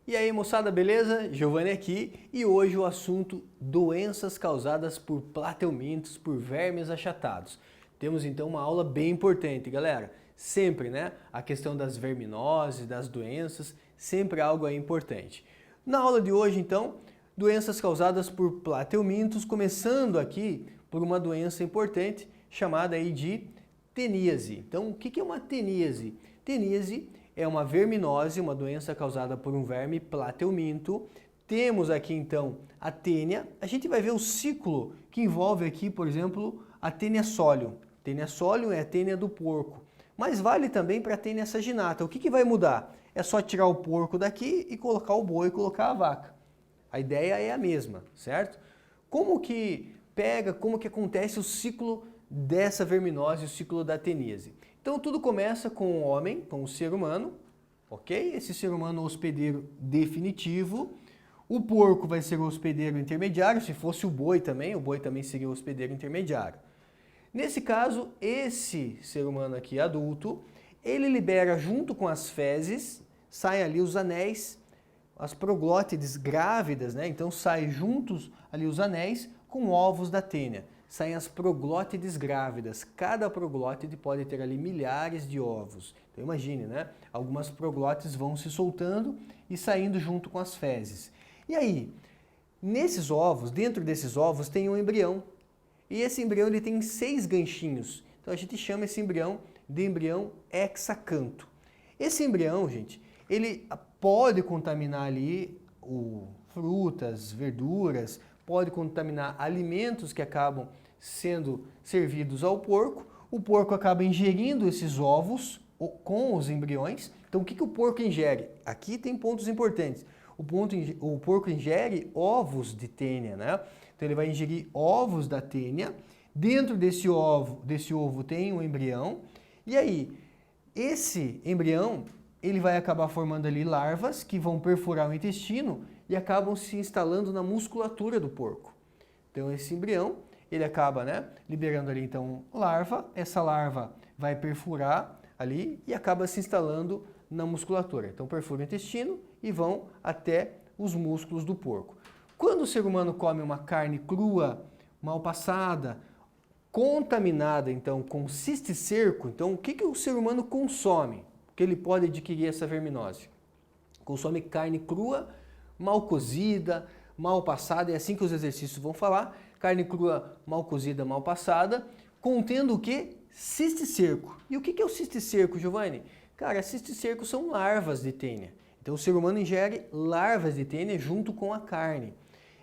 E aí, moçada, beleza? Giovanni aqui e hoje o assunto doenças causadas por plateumintos, por vermes achatados. Temos então uma aula bem importante, galera. Sempre, né? A questão das verminoses, das doenças, sempre algo aí importante. Na aula de hoje, então, doenças causadas por plateumintos, começando aqui por uma doença importante chamada aí de teníase. Então, o que é uma teníase? Teníase é uma verminose, uma doença causada por um verme plateuminto. Temos aqui então a tênia. A gente vai ver o ciclo que envolve aqui, por exemplo, a tênia solium. Tênia solium é a tênia do porco, mas vale também para a tênia saginata. O que vai mudar? É só tirar o porco daqui e colocar o boi e colocar a vaca. A ideia é a mesma, certo? Como que pega, como que acontece o ciclo dessa verminose, o ciclo da teníase? Então tudo começa com o homem, com o ser humano, ok? Esse ser humano é o hospedeiro definitivo. O porco vai ser o hospedeiro intermediário, se fosse o boi também seria o hospedeiro intermediário. Nesse caso, esse ser humano aqui adulto, ele libera junto com as fezes, saem ali os anéis, as proglótides grávidas, né? Então saem juntos ali os anéis com ovos da tênia. Saem as proglótides grávidas. Cada proglótide pode ter ali milhares de ovos. Então imagine, né? Algumas proglótides vão se soltando e saindo junto com as fezes. E aí, nesses ovos, dentro desses ovos tem um embrião. E esse embrião ele tem 6 ganchinhos. Então a gente chama esse embrião de embrião hexacanto. Esse embrião, gente, ele pode contaminar ali frutas, verduras, pode contaminar alimentos que acabam sendo servidos ao porco. O porco acaba ingerindo esses ovos com os embriões. Então o que o porco ingere? Aqui tem pontos importantes. O porco ingere ovos de tênia, né? Então ele vai ingerir ovos da tênia. Dentro desse ovo tem um embrião. E aí, esse embrião, ele vai acabar formando ali larvas que vão perfurar o intestino e acabam se instalando na musculatura do porco. Então esse embrião, ele acaba, né, liberando ali então larva, essa larva vai perfurar ali e acaba se instalando na musculatura. Então perfura o intestino e vão até os músculos do porco. Quando o ser humano come uma carne crua, mal passada, contaminada então com cisticerco, então o que o ser humano consome? Que ele pode adquirir essa verminose. Consome carne crua, mal cozida, mal passada, é assim que os exercícios vão falar, carne crua, mal cozida, mal passada, contendo o que? Cisticerco. E o que é o cisticerco, Giovanni? Cara, cisticerco são larvas de tênia. Então o ser humano ingere larvas de tênia junto com a carne.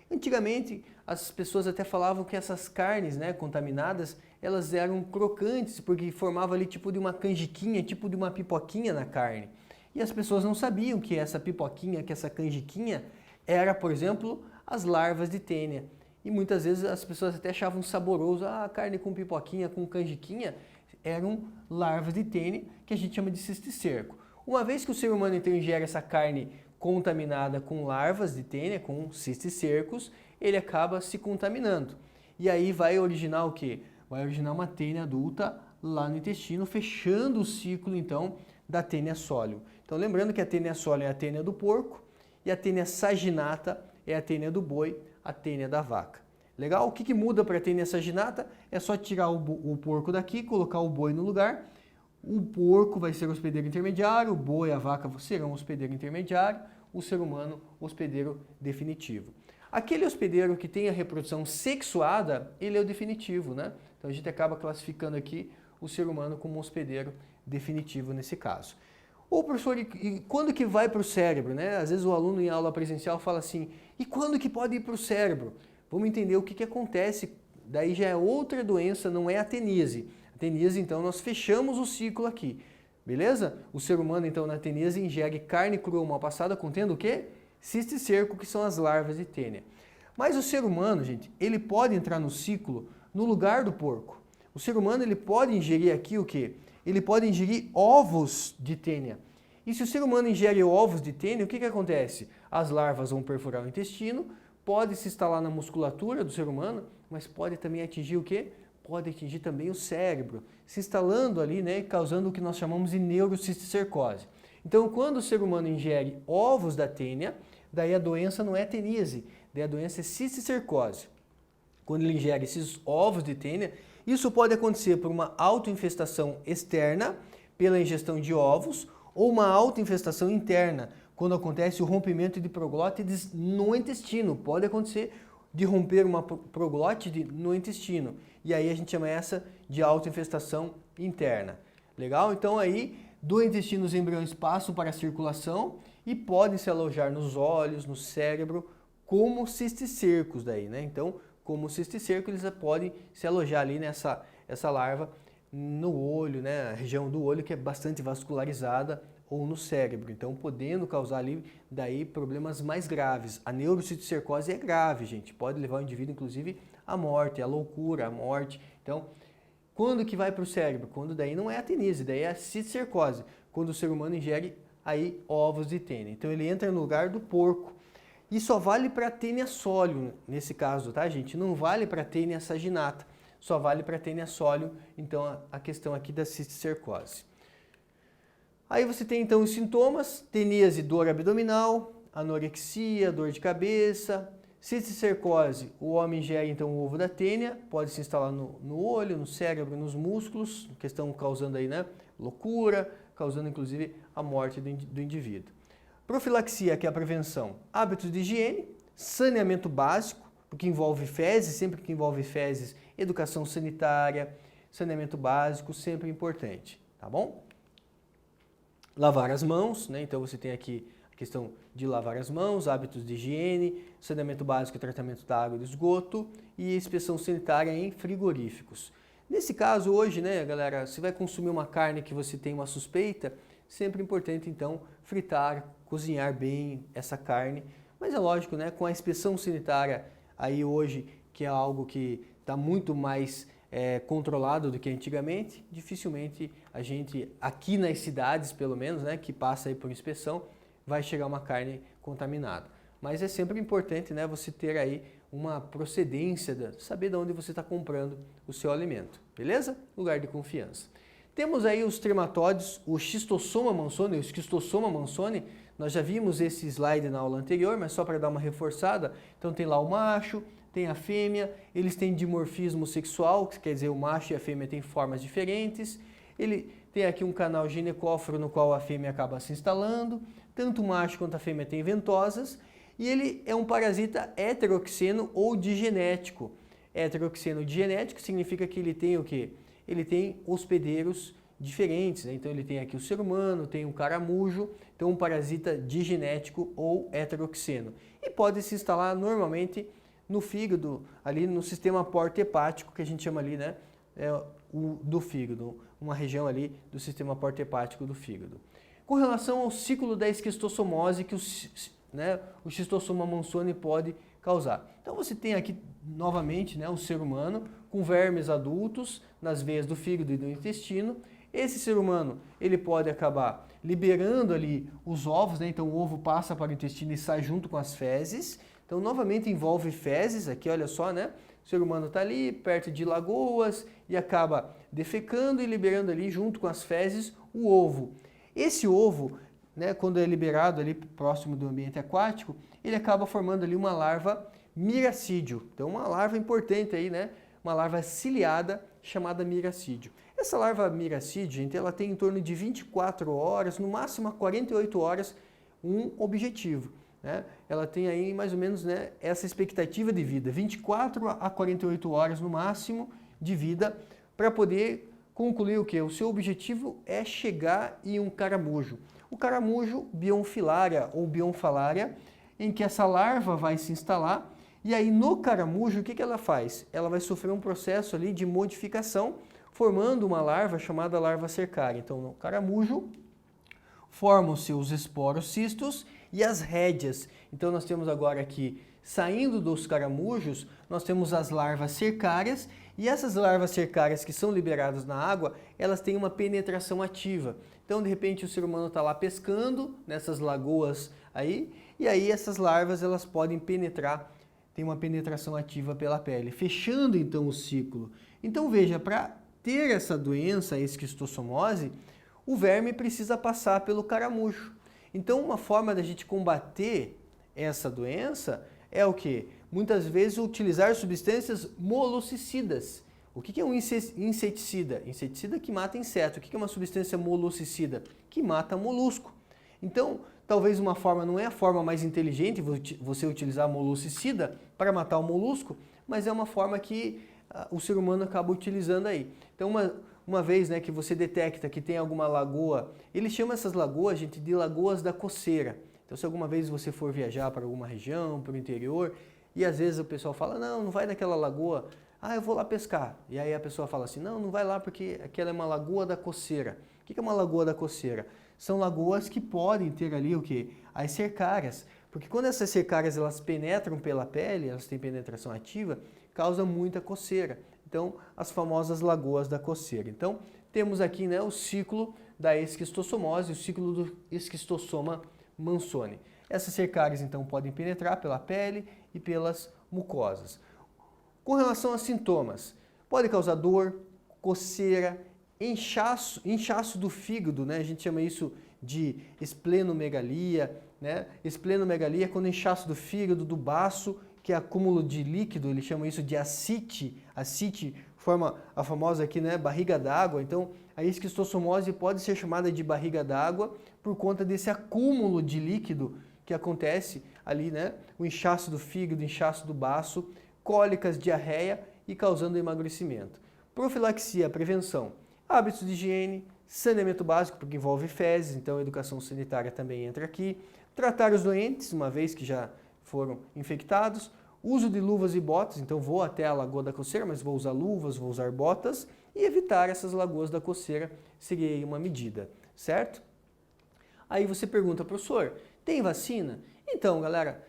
Antigamente, as pessoas até falavam que essas carnes, né, contaminadas, elas eram crocantes, porque formava ali tipo de uma canjiquinha, tipo de uma pipoquinha na carne. E as pessoas não sabiam que essa pipoquinha, que essa canjiquinha, era, por exemplo, as larvas de tênia. E muitas vezes as pessoas até achavam saboroso, a carne com pipoquinha, com canjiquinha, eram larvas de tênia, que a gente chama de cisticerco. Uma vez que o ser humano então ingere essa carne contaminada com larvas de tênia, com cisticercos, ele acaba se contaminando. E aí vai originar o quê? Vai originar uma tênia adulta lá no intestino, fechando o ciclo então da tênia solium. Então lembrando que a tênia solium é a tênia do porco e a tênia saginata é a tênia do boi, a tênia da vaca. Legal? O que muda para a tênia saginata? É só tirar o porco daqui, colocar o boi no lugar. O porco vai ser o hospedeiro intermediário, o boi e a vaca serão o hospedeiro intermediário, o ser humano o hospedeiro definitivo. Aquele hospedeiro que tem a reprodução sexuada, ele é o definitivo, né? Então a gente acaba classificando aqui o ser humano como um hospedeiro definitivo nesse caso. Ô professor, e quando que vai para o cérebro, né? Às vezes o aluno em aula presencial fala assim, e quando que pode ir para o cérebro? Vamos entender o que acontece, daí já é outra doença, não é a teníase. A teníase, então, nós fechamos o ciclo aqui, beleza? O ser humano, então, na teníase ingere carne crua mal passada, contendo o quê? Cisticerco, que são as larvas de tênia. Mas o ser humano, gente, ele pode entrar no ciclo no lugar do porco. O ser humano, ele pode ingerir aqui o quê? Ele pode ingerir ovos de tênia. E se o ser humano ingere ovos de tênia, o que acontece? As larvas vão perfurar o intestino, pode se instalar na musculatura do ser humano, mas pode também atingir o quê? Pode atingir também o cérebro, se instalando ali, né, causando o que nós chamamos de neurocisticercose. Então, quando o ser humano ingere ovos da tênia, daí a doença não é teníase, daí a doença é cisticercose. Quando ele ingere esses ovos de tênia, isso pode acontecer por uma autoinfestação externa, pela ingestão de ovos, ou uma autoinfestação interna, quando acontece o rompimento de proglótides no intestino. Pode acontecer de romper uma proglótide no intestino. E aí a gente chama essa de autoinfestação interna. Legal? Então aí do intestino os embriões passam para a circulação e podem se alojar nos olhos, no cérebro, como cisticercos daí, né? Então, como cisticerco, eles podem se alojar ali essa larva no olho, né? A região do olho que é bastante vascularizada, ou no cérebro, então podendo causar ali daí problemas mais graves. A neurocisticercose é grave, gente, pode levar o indivíduo inclusive à morte, à loucura, à morte. Então, quando que vai para o cérebro? Quando daí não é a teníase, daí é a cisticercose, quando o ser humano ingere aí ovos de tênia. Então ele entra no lugar do porco. E só vale para tênia sólio nesse caso, tá, gente? Não vale para tênia saginata, só vale para tênia sólio, então a questão aqui da cisticercose. Aí você tem então os sintomas: teníase, dor abdominal, anorexia, dor de cabeça, cisticercose. O homem ingere então o ovo da tênia, pode se instalar no olho, no cérebro, nos músculos, questão causando aí, né, loucura, causando inclusive a morte do indivíduo. Profilaxia, que é a prevenção. Hábitos de higiene, saneamento básico, porque envolve fezes, sempre que envolve fezes, educação sanitária, saneamento básico, sempre importante, tá bom? Lavar as mãos, né? Então você tem aqui a questão de lavar as mãos, hábitos de higiene, saneamento básico e tratamento da água do esgoto e inspeção sanitária em frigoríficos. Nesse caso hoje, né, galera, se vai consumir uma carne que você tem uma suspeita, sempre importante então fritar, cozinhar bem essa carne, mas é lógico, né, com a inspeção sanitária aí hoje, que é algo que está muito mais controlado do que antigamente, dificilmente a gente, aqui nas cidades pelo menos, né, que passa aí por inspeção, vai chegar uma carne contaminada. Mas é sempre importante, né, você ter aí uma procedência, saber de onde você está comprando o seu alimento, beleza? Lugar de confiança. Temos aí os trematóides, o Schistosoma mansoni, o Schistosoma mansoni, nós já vimos esse slide na aula anterior, mas só para dar uma reforçada, então tem lá o macho, tem a fêmea, eles têm dimorfismo sexual, que quer dizer o macho e a fêmea têm formas diferentes. Ele tem aqui um canal ginecóforo no qual a fêmea acaba se instalando, tanto o macho quanto a fêmea têm ventosas, e ele é um parasita heteroxeno ou digenético. Heteroxeno digenético significa que ele tem o quê? Ele tem hospedeiros diferentes, né? Então ele tem aqui o ser humano, tem o caramujo, então um parasita digenético ou heteroxeno. E pode se instalar normalmente no fígado, ali no sistema porta-hepático, que a gente chama ali, né, do fígado, uma região ali do sistema porta-hepático do fígado. Com relação ao ciclo da esquistossomose que o Schistosoma mansoni pode causar. Então você tem aqui novamente, né, o ser humano com vermes adultos nas veias do fígado e do intestino. Esse ser humano, ele pode acabar liberando ali os ovos, né? Então o ovo passa para o intestino e sai junto com as fezes. Então novamente envolve fezes, aqui olha só, né? O ser humano está ali perto de lagoas e acaba defecando e liberando ali junto com as fezes o ovo. Esse ovo, né, quando é liberado ali próximo do ambiente aquático, ele acaba formando ali uma larva miracídio. Então uma larva importante aí, né? Uma larva ciliada chamada miracídio. Essa larva miracídio, gente, ela tem em torno de 24 horas, no máximo 48 horas, um objetivo, né? Ela tem aí mais ou menos, né, essa expectativa de vida, 24 a 48 horas no máximo de vida, para poder concluir o quê? O seu objetivo é chegar em um caramujo. O caramujo bionfilaria ou bionfalaria, em que essa larva vai se instalar, e aí no caramujo o que ela faz? Ela vai sofrer um processo ali de modificação, formando uma larva chamada larva cercária. Então no caramujo formam-se os esporocistos e as rédeas. Então nós temos agora aqui, saindo dos caramujos, nós temos as larvas cercárias, e essas larvas cercárias que são liberadas na água, elas têm uma penetração ativa. Então de repente o ser humano está lá pescando nessas lagoas aí, e aí essas larvas elas podem penetrar, tem uma penetração ativa pela pele, fechando então o ciclo. Então veja, para ter essa doença, a esquistossomose, o verme precisa passar pelo caramujo. Então, uma forma da gente combater essa doença é o quê? Muitas vezes utilizar substâncias moluccicidas. O que é um inseticida? Inseticida que mata inseto. O que é uma substância moluccicida? Que mata molusco. Então, talvez uma forma, não é a forma mais inteligente você utilizar moluccicida para matar o molusco, mas é uma forma que o ser humano acaba utilizando aí. Então, uma vez, né, que você detecta que tem alguma lagoa, eles chamam essas lagoas, gente, de lagoas da coceira. Então, se alguma vez você for viajar para alguma região, para o interior, e às vezes o pessoal fala, não vai naquela lagoa, eu vou lá pescar. E aí a pessoa fala assim, não vai lá porque aquela é uma lagoa da coceira. O que é uma lagoa da coceira? São lagoas que podem ter ali o quê? As cercárias. Porque quando essas cercárias elas penetram pela pele, elas têm penetração ativa, causa muita coceira. Então, as famosas lagoas da coceira. Então, temos aqui, né, o ciclo da esquistossomose, o ciclo do esquistossoma mansoni. Essas cercárias, então, podem penetrar pela pele e pelas mucosas. Com relação a sintomas, pode causar dor, coceira, inchaço do fígado, né? A gente chama isso de esplenomegalia, né? Esplenomegalia é quando inchaço do fígado, do baço, que é acúmulo de líquido, eles chamam isso de ascite. Ascite forma a famosa aqui, né, barriga d'água. Então, a esquistossomose pode ser chamada de barriga d'água por conta desse acúmulo de líquido que acontece ali, né? O inchaço do fígado, inchaço do baço, cólicas, diarreia e causando emagrecimento. Profilaxia, prevenção. Hábitos de higiene, saneamento básico, porque envolve fezes, então a educação sanitária também entra aqui. Tratar os doentes, uma vez que já foram infectados. Uso de luvas e botas, então vou até a lagoa da coceira, mas vou usar luvas, vou usar botas e evitar essas lagoas da coceira seria aí uma medida, certo? Aí você pergunta, professor, tem vacina? Então, galera,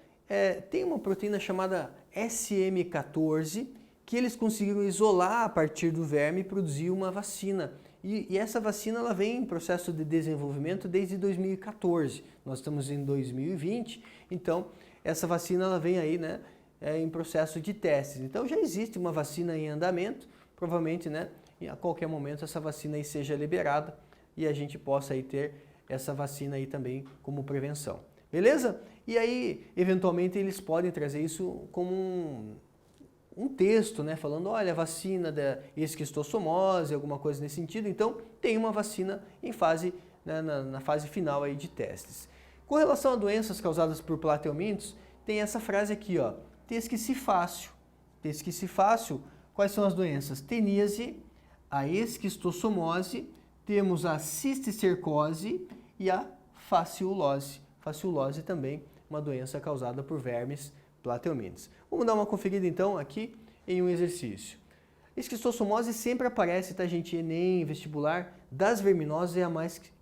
tem uma proteína chamada SM14 que eles conseguiram isolar a partir do verme e produzir uma vacina. E essa vacina ela vem em processo de desenvolvimento desde 2014. Nós estamos em 2020, então essa vacina ela vem aí, né, em processo de testes. Então já existe uma vacina em andamento, provavelmente, né, a qualquer momento essa vacina aí seja liberada e a gente possa aí ter essa vacina aí também como prevenção. Beleza? E aí, eventualmente, eles podem trazer isso como um texto, né, falando, olha, a vacina da esquistossomose, alguma coisa nesse sentido. Então, tem uma vacina em fase, né, na fase final aí de testes. Com relação a doenças causadas por plateumintos, tem essa frase aqui, ó, tesquice fácil. Tesquice fácil, quais são as doenças? Teníase, a esquistossomose, temos a cisticercose e a faciulose. Faciulose também, uma doença causada por vermes plateumintes. Vamos dar uma conferida então aqui em um exercício. Esquistossomose sempre aparece, tá gente? Enem, vestibular, das verminoses é a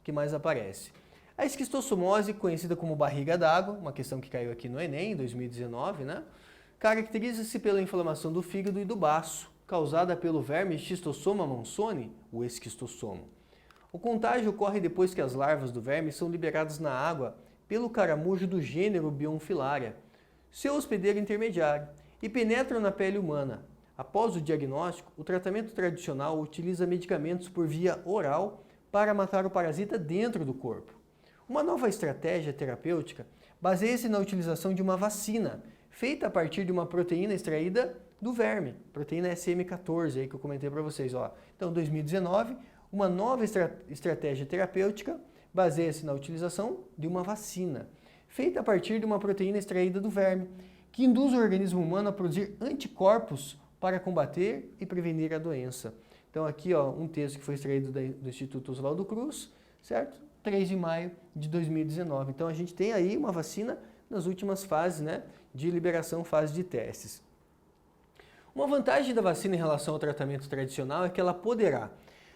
que mais aparece. A esquistossomose, conhecida como barriga d'água, uma questão que caiu aqui no Enem em 2019, né? Caracteriza-se pela inflamação do fígado e do baço, causada pelo verme Schistossoma mansoni, o esquistossomo. O contágio ocorre depois que as larvas do verme são liberadas na água pelo caramujo do gênero Bionfilaria, seu hospedeiro intermediário, e penetram na pele humana. Após o diagnóstico, o tratamento tradicional utiliza medicamentos por via oral para matar o parasita dentro do corpo. Uma nova estratégia terapêutica baseia-se na utilização de uma vacina, feita a partir de uma proteína extraída do verme, proteína SM14, aí que eu comentei para vocês. Ó. Então, 2019, uma nova estratégia terapêutica baseia-se na utilização de uma vacina, feita a partir de uma proteína extraída do verme, que induz o organismo humano a produzir anticorpos para combater e prevenir a doença. Então aqui ó, um texto que foi extraído do Instituto Oswaldo Cruz, certo? 3 de maio de 2019. Então a gente tem aí uma vacina nas últimas fases, né, de liberação, fase de testes. Uma vantagem da vacina em relação ao tratamento tradicional é que ela poderá.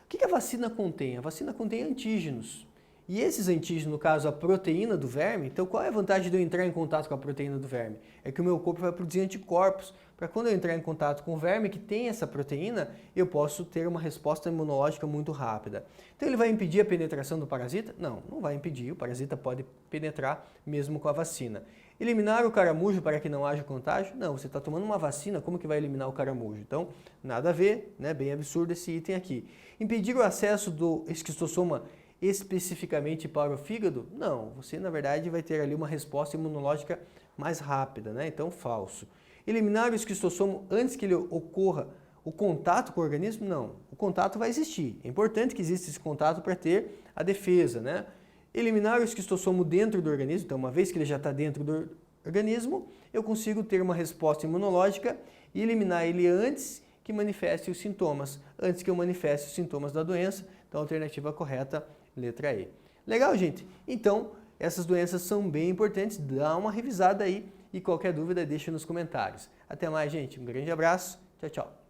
O que a vacina contém? A vacina contém antígenos. E esses antígenos, no caso, a proteína do verme, então qual é a vantagem de eu entrar em contato com a proteína do verme? É que o meu corpo vai produzir anticorpos, para quando eu entrar em contato com o verme que tem essa proteína, eu posso ter uma resposta imunológica muito rápida. Então ele vai impedir a penetração do parasita? Não, não vai impedir, o parasita pode penetrar mesmo com a vacina. Eliminar o caramujo para que não haja contágio? Não, você está tomando uma vacina, como que vai eliminar o caramujo? Então, nada a ver, né? Bem absurdo esse item aqui. Impedir o acesso do esquistossoma especificamente para o fígado? Não, você na verdade vai ter ali uma resposta imunológica mais rápida, né? Então, falso. Eliminar o esquistossomo antes que ele ocorra o contato com o organismo? Não, o contato vai existir. É importante que exista esse contato para ter a defesa, né? Eliminar o esquistossomo dentro do organismo, então uma vez que ele já está dentro do organismo, eu consigo ter uma resposta imunológica e eliminar ele antes que manifeste os sintomas, antes que eu manifeste os sintomas da doença. Então, a alternativa correta, letra E. Legal, gente? Então, essas doenças são bem importantes, dá uma revisada aí e qualquer dúvida deixa nos comentários. Até mais, gente. Um grande abraço. Tchau, tchau.